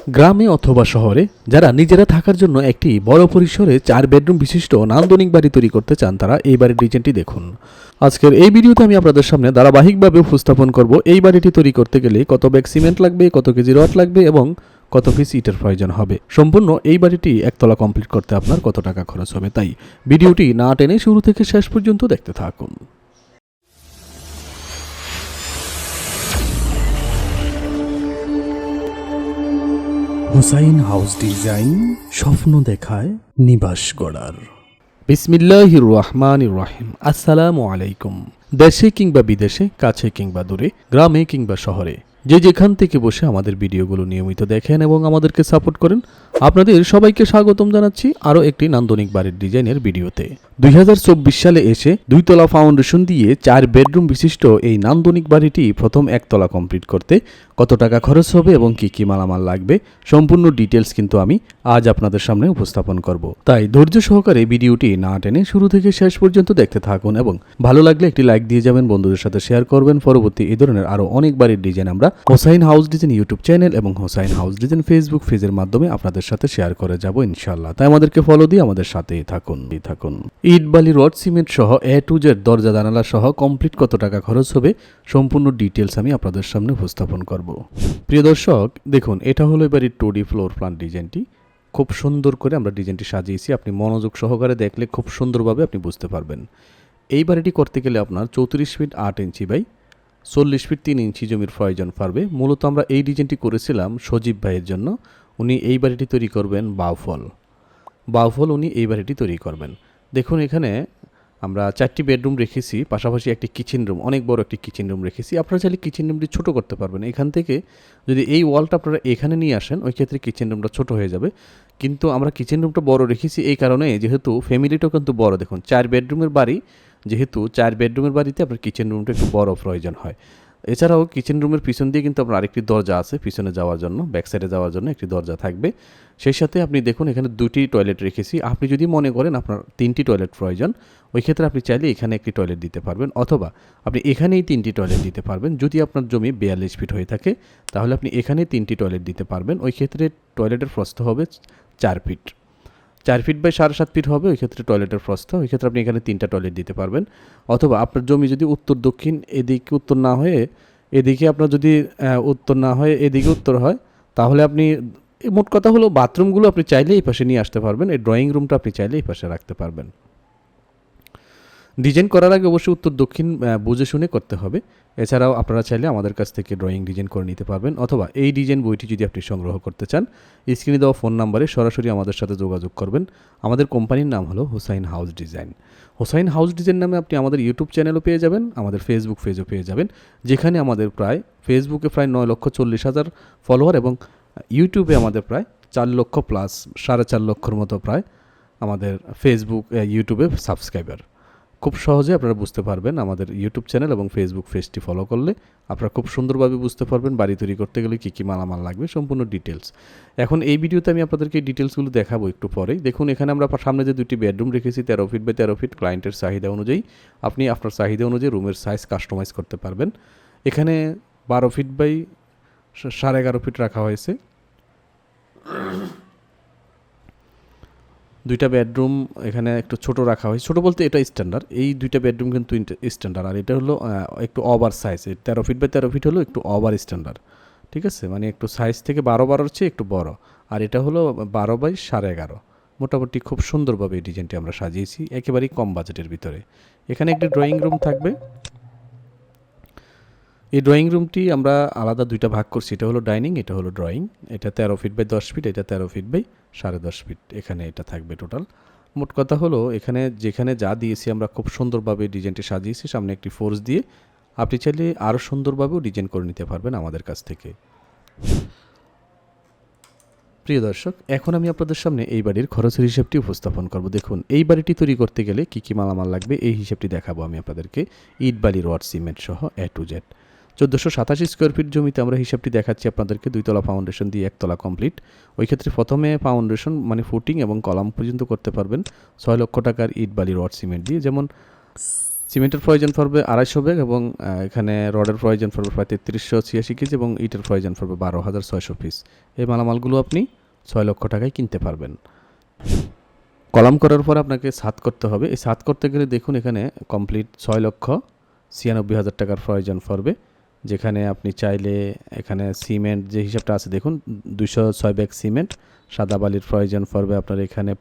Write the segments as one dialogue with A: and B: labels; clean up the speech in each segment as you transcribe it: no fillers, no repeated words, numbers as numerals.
A: গ্রামে অথবা শহরে যারা নিজেরা থাকার জন্য একটি বড় পরিসরে 4 বেডরুম বিশিষ্ট নান্দনিক বাড়ি তৈরি করতে চান তারা এই বাড়ির ডিজাইনটি দেখুন। আজকের এই ভিডিওতে আমি আপনাদের সামনে ধারাবাহিকভাবে উপস্থাপন করব এই বাড়িটি তৈরি করতে গেলে কত ব্যাগ সিমেন্ট লাগবে, কত কেজি রড লাগবে এবং কত পিস ইটের প্রয়োজন হবে। সম্পূর্ণ এই বাড়িটি একতলা কমপ্লিট করতে আপনার কত টাকা খরচ হবে, তাই ভিডিওটি না টেনে শুরু থেকে শেষ পর্যন্ত দেখতে থাকুন। হুসাইন হাউস ডিজাইন, স্বপ্ন দেখায় নিবাস গড়ার। বিসমিল্লাহির রহমানির রহিম। আসসালামু আলাইকুম। দেশে কিংবা বিদেশে, কাছে কিংবা দূরে, গ্রামে কিংবা শহরে, যে যেখান থেকে বসে আমাদের ভিডিওগুলো নিয়মিত দেখেন এবং আমাদেরকে সাপোর্ট করেন, আপনাদের সবাইকে স্বাগতম জানাচ্ছি আরও একটি নান্দনিক বাড়ির ডিজাইনের ভিডিওতে। 2024 সালে এসে 2 তলা ফাউন্ডেশন দিয়ে 4 বেডরুম বিশিষ্ট এই নান্দনিক বাড়িটি প্রথম 1 তলা কমপ্লিট করতে কত টাকা খরচ হবে এবং কি কি মালামাল লাগবে সম্পূর্ণ ডিটেলস কিন্তু আমি আজ আপনাদের সামনে উপস্থাপন করব। তাই ধৈর্য সহকারে ভিডিওটি না টেনে শুরু থেকে শেষ পর্যন্ত দেখতে থাকুন এবং ভালো লাগলে একটি লাইক দিয়ে যাবেন, বন্ধুদের সাথে শেয়ার করবেন। পরবর্তী এই ধরনের আরও অনেক বাড়ির ডিজাইন আমরা Hossain house design YouTube channel এবং হোসাইন হাউস ডিজাইন ফেসবুক পেজের মাধ্যমে আপনাদের সাথে শেয়ার করে যাব ইনশাআল্লাহ। তাই আমাদেরকে ফলো দিয়ে আমাদের সাথেই থাকুন। ইট বালি রড সিমেন্ট সহ A to Z দরজা জানালা সহ কমপ্লিট কত টাকা খরচ হবে সম্পূর্ণ ডিটেলস আমি আপনাদের সামনে উপস্থাপন করব। প্রিয় দর্শক দেখুন, এটা হলো এবারে 2D ফ্লোর প্ল্যান ডিজাইনটি। খুব সুন্দর করে আমরা ডিজাইনটি সাজিয়েছি, আপনি মনোযোগ সহকারে দেখলে খুব সুন্দরভাবে আপনি বুঝতে পারবেন। এই বাড়িটি করতে গেলে আপনার 34 ফিট 8 ইঞ্চি বাই 40 ফিট 3 ইঞ্চি জমির প্রয়োজন পড়বে। মূলত আমরা এই ডিজাইনটি করেছিলাম সজীব ভাইয়ের জন্য। উনি এই বাড়িটি তৈরি করবেন বাউফল উনি এই বাড়িটি তৈরি করবেন। দেখুন এখানে আমরা 4টি বেডরুম রেখেছি, পাশাপাশি একটি কিচেন রুম, অনেক বড় একটি কিচেন রুম রেখেছি। আপনারা চাইলে কিচেন রুমটি ছোট করতে পারবেন। এখান থেকে যদি এই ওয়ালটা আপনারা এখানে নিয়ে আসেন, ওই ক্ষেত্রে কিচেন রুমটা ছোট হয়ে যাবে। কিন্তু আমরা কিচেন রুমটা বড় রেখেছি এই কারণে, যেহেতু ফ্যামিলিটাও কিন্তু বড়। দেখুন 4 বেডরুমের বাড়ি, যেহেতু 4 বেডরুমের বাড়িতে আপনার কিচেন রুমটা একটু বড় প্রয়োজন হয়। এছাড়াও কিচেন রুমের পিছন দিয়ে কিন্তু আপনার আরেকটি দরজা আছে, পিছনে যাওয়ার জন্য, ব্যাক সাইডে যাওয়ার জন্য একটি দরজা থাকবে। সেই সাথে আপনি দেখুন এখানে 2টি টয়লেট রেখেছি। আপনি যদি মনে করেন আপনার 3টি টয়লেট প্রয়োজন, ওই ক্ষেত্রে আপনি চাইলে এখানে একটি টয়লেট দিতে পারবেন, অথবা আপনি এখানেই 3টি টয়লেট দিতে পারবেন। যদি আপনার জমি 42 ফিট হয়ে থাকে তাহলে আপনি এখানে 3টি টয়লেট দিতে পারবেন। ওই ক্ষেত্রে টয়লেটের প্রস্থ হবে 4 ফিট, 4 ফিট বাই 7.5 ফিট হবে ওই ক্ষেত্রে টয়লেটের প্রস্থ। ওই ক্ষেত্রে আপনি এখানে 3টা টয়লেট দিতে পারবেন। অথবা আপনার জমি যদি উত্তর দক্ষিণ, এদিকে উত্তর না হয়ে এদিকে আপনার যদি উত্তর না হয়ে এদিকে উত্তর হয়, তাহলে আপনি মোট কথা হলো বাথরুমগুলো আপনি চাইলে এই পাশে নিয়ে আসতে পারবেন। এই ড্রয়িং রুমটা আপনি চাইলে এই পাশে রাখতে পারবেন। ডিজাইন করার আগে অবশ্যই উত্তর দক্ষিণ বুঝে শুনে করতে হবে। এছাড়াও আপনারা চাইলে আমাদের কাছ থেকে ড্রয়িং ডিজাইন করে নিতে পারবেন, অথবা এই ডিজাইন বইটি যদি আপনি সংগ্রহ করতে চান স্ক্রিনে দেওয়া ফোন নাম্বারে সরাসরি আমাদের সাথে যোগাযোগ করবেন। আমাদের কোম্পানির নাম হলো Hossain house design. Hossain house design নামে আপনি আমাদের ইউটিউব চ্যানেলও পেয়ে যাবেন, আমাদের ফেসবুক পেজও পেয়ে যাবেন, যেখানে আমাদের ফেসবুকে প্রায় 9,40,000 ফলোয়ার এবং ইউটিউবে আমাদের প্রায় 4 লক্ষ প্লাস 4.5 লক্ষর মতো প্রায় আমাদের ফেসবুক ইউটিউবে সাবস্ক্রাইবার। খুব সহজে আপনারা বুঝতে পারবেন আমাদের ইউটিউব চ্যানেল এবং ফেসবুক পেজটি ফলো করলে আপনারা খুব সুন্দরভাবে বুঝতে পারবেন বাড়ি তৈরি করতে গেলে কী কী মালামাল লাগবে সম্পূর্ণ ডিটেলস। এখন এই ভিডিওতে আমি আপনাদেরকে এই ডিটেলসগুলো দেখাবো একটু পরেই। দেখুন এখানে আমরা সামনে যে 2টি বেডরুম রেখেছি 13 ফিট বাই 13 ফিট, ক্লায়েন্টের চাহিদা অনুযায়ী আপনি আপনার চাহিদা অনুযায়ী রুমের সাইজ কাস্টমাইজ করতে পারবেন। এখানে 12 ফিট বাই 11.5 ফিট রাখা হয়েছে। 2টা বেডরুম এখানে একটু ছোট রাখা হয়েছে, ছোটো বলতে এটা স্ট্যান্ডার্ড। এই 2টা বেডরুম কিন্তু স্ট্যান্ডার্ড, আর এটা হলো একটু over size. 13 feet by 13 feet হলো একটু ওভার স্ট্যান্ডার্ড, ঠিক আছে, মানে একটু সাইজ থেকে 12 চেয়ে একটু বড়। আর এটা হলো 12 বাই 11.5। মোটামুটি খুব সুন্দরভাবে এই ডিজাইনটি আমরা সাজিয়েছি একেবারেই কম বাজেটের ভিতরে। এখানে একটি ড্রয়িং রুম থাকবে। এই ড্রয়িং রুমটি আমরা আলাদা 2টা ভাগ করছি, এটা হলো ডাইনিং, এটা হলো ড্রয়িং। এটা 13 ফিট বাই 10 ফিট, এটা 13 ফিট বাই 10.5 ফিট, এখানে এটা থাকবে টোটাল। মোট কথা হলো এখানে যেখানে যা দিয়েছি আমরা খুব সুন্দরভাবে ডিজাইনটি সাজিয়েছি। সামনে একটি ফোর্স দিয়ে আপনি চাইলে আরও সুন্দরভাবেও ডিজাইন করে নিতে পারবেন আমাদের কাছ থেকে। প্রিয় দর্শক, এখন আমি আপনাদের সামনে এই বাড়ির খরচের হিসাবটি উপস্থাপন করব। দেখুন এই বাড়িটি তৈরি করতে গেলে কী কী মালামাল লাগবে এই হিসাবটি দেখাবো আমি আপনাদেরকে। ইট বালি রড সিমেন্ট সহ A to Z 1487 square feet জমিতে আমরা হিসাবটি দেখাচ্ছি আপনাদেরকে। 2 তলা ফাউন্ডেশন দিয়ে 1 তলা কমপ্লিট। ওই ক্ষেত্রে প্রথমে ফাউন্ডেশন মানে ফুটিং এবং কলাম পর্যন্ত করতে পারবেন 6 লক্ষ টাকার ইট বালি রড সিমেন্ট দিয়ে। যেমন সিমেন্টের প্রয়োজন পড়বে 250 ব্যাগ এবং এখানে রডের প্রয়োজন পড়বে প্রায় 3386 কেজি এবং ইটের প্রয়োজন পড়বে 12,600 পিস। এই মালামালগুলো আপনি 6 লক্ষ টাকায় কিনতে পারবেন। কলাম করার পর আপনাকে ছাদ করতে হবে। এই ছাদ করতে গেলে দেখুন এখানে কমপ্লিট 6,96,000 টাকার প্রয়োজন পড়বে, যেখানে আপনি চাইলে এখানে সিমেন্ট যে হিসাবটা আছে দেখুন 206 ব্যাগ সিমেন্ট, সাদা বালির প্রয়োজন পড়বে আপনার এখানে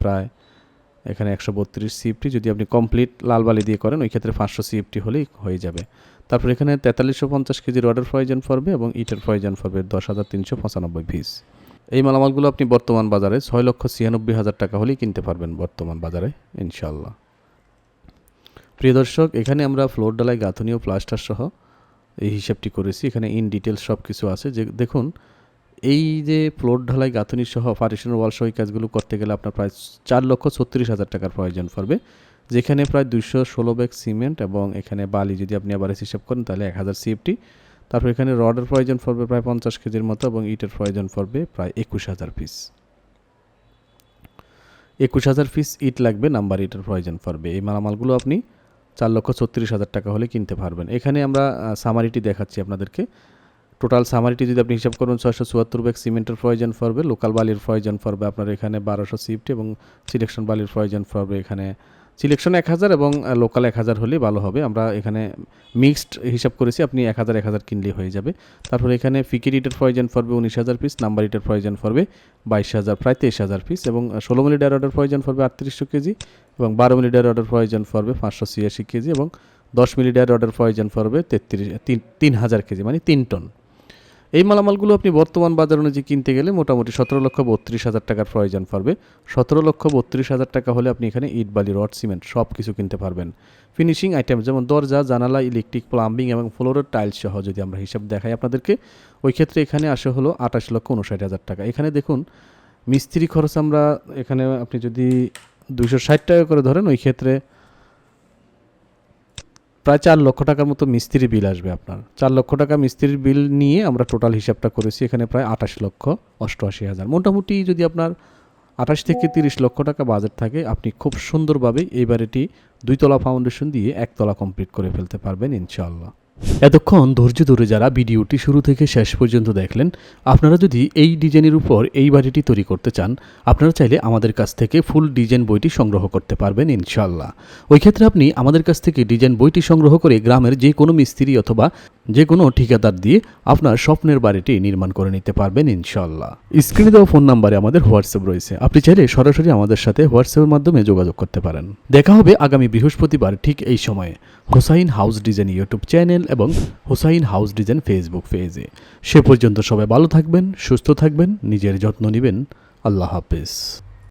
A: 132 সিএফটি। যদি আপনি কমপ্লিট লাল বালি দিয়ে করেন ওই ক্ষেত্রে 500 সিএফটি হলেই হয়ে যাবে। তারপর এখানে 4350 কেজি রডের প্রয়োজন পড়বে এবং ইটের প্রয়োজন পড়বে 10,395 পিস। এই মালামালগুলো আপনি বর্তমান বাজারে 6,96,000 টাকা হলেই কিনতে পারবেন বর্তমান বাজারে ইনশাল্লাহ। প্রিয় দর্শক, এখানে আমরা ফ্লোর ঢালাই, গাঁথনি ও প্লাস্টার সহ এই হিসাবটি করেছি। এখানে ইন ডিটেলস সব কিছু আছে। যে দেখুন এই যে ফ্লোর ঢালাই, গাঁথনি সহ পার্টিশনের ওয়াল সহ এই কাজগুলো করতে গেলে আপনার প্রায় 4,36,000 টাকার প্রয়োজন পড়বে, যেখানে প্রায় 216 ব্যাগ সিমেন্ট এবং এখানে বালি যদি আপনি আবার হিসাব করেন তাহলে 1000 সিএফটি। তারপর এখানে রডের প্রয়োজন পড়বে প্রায় 50 কেজির মতো এবং ইটের প্রয়োজন পড়বে প্রায় 21,000 পিস। 21,000 পিস ইট লাগবে, নাম্বার ইটের প্রয়োজন পড়বে। এই মালামালগুলো আপনি 4,36,000 টাকা হলে কিনতে পারবেন। এখানে আমরা সামারিটি দেখাচ্ছি আপনাদেরকে। টোটাল সামারিটি যদি আপনি হিসাব করুন 674 ব্যাগ সিমেন্টের প্রয়োজন পড়বে, লোকাল বালির প্রয়োজন পড়বে আপনার এখানে 1200 সিএফটি এবং সিলেকশন বালির প্রয়োজন পড়বে এখানে সিলেকশন 1000 এবং লোকাল 1000 হলেই ভালো হবে। আমরা এখানে মিক্সড হিসাব করেছি, আপনি 1000 কিনলেই হয়ে যাবে। তারপর এখানে ফিকির ইটের প্রয়োজন পড়বে 19,000 পিস, নাম্বার ইটের প্রয়োজন পড়বে 22,000 প্রায় 23,000 পিস এবং 16 মিলি ডাই রডের প্রয়োজন পড়বে 3800 কেজি এবং 12 মিলি ডাই রডের প্রয়োজন পড়বে 586 কেজি এবং 10 মিলি ডাই রডের প্রয়োজন পড়বে 3,000 কেজি মানে 3 টন। এই মালামালগুলো আপনি বর্তমান বাজার অনুযায়ী কিনতে গেলে মোটামুটি 17,32,000 টাকার প্রয়োজন পড়বে। 17,32,000 টাকা হলে আপনি এখানে ইট, বালি, রড, সিমেন্ট সব কিছু কিনতে পারবেন। ফিনিশিং আইটেম যেমন দরজা, জানালা, ইলেকট্রিক, প্লাম্বিং এবং ফ্লোরের টাইলস সহ যদি আমরা হিসাব দেখাই আপনাদেরকে, ওই ক্ষেত্রে এখানে আসে হলো 28,59,000 টাকা। এখানে দেখুন মিস্ত্রি খরচ আমরা এখানে আপনি যদি 260 টাকা করে ধরেন ওই ক্ষেত্রে প্রায় 4 লক্ষ টাকার মতো মিস্ত্রি বিল আসবে আপনার। 4 লক্ষ টাকা মিস্ত্রির বিল নিয়ে আমরা টোটাল হিসাবটা করেছি এখানে প্রায় 28,88,000। মোটামুটি যদি আপনার 28 থেকে 30 লক্ষ টাকা বাজেট থাকে আপনি খুব সুন্দরভাবে এই বাড়িটি 2 তলা ফাউন্ডেশন দিয়ে 1 তলা কমপ্লিট করে ফেলতে পারবেন ইনশাআল্লাহ। এতক্ষণ ধৈর্য ধরে যারা ভিডিওটি শুরু থেকে শেষ পর্যন্ত দেখলেন, আপনারা যদি এই ডিজাইনের উপর এই বাড়িটি তৈরি করতে চান আপনারা চাইলে আমাদের কাছ থেকে ফুল ডিজাইন বইটি সংগ্রহ করতে পারবেন ইনশাআল্লাহ। ওই ক্ষেত্রে আপনি আমাদের কাছ থেকে ডিজাইন বইটি সংগ্রহ করে গ্রামের যে কোনো মিস্ত্রি অথবা যে কোনো ঠিকাদার দিয়ে আপনার স্বপ্নের বাড়িটি নির্মাণ করে নিতে পারবেন ইনশাআল্লাহ। স্ক্রিনে দেওয়া ফোন নাম্বারে আমাদের হোয়াটসঅ্যাপ রয়েছে, আপনি চাইলে সরাসরি আমাদের সাথে হোয়াটসঅ্যাপের মাধ্যমে যোগাযোগ করতে পারেন। দেখা হবে আগামী বৃহস্পতিবার ঠিক এই সময়ে Hossain house design YouTube channel এবং হোসাইন হাউস ডিজাইন ফেসবুক পেজে। সে পর্যন্ত সবাই ভালো থাকবেন, সুস্থ থাকবেন, নিজের যত্ন নেবেন। আল্লাহ হাফেজ।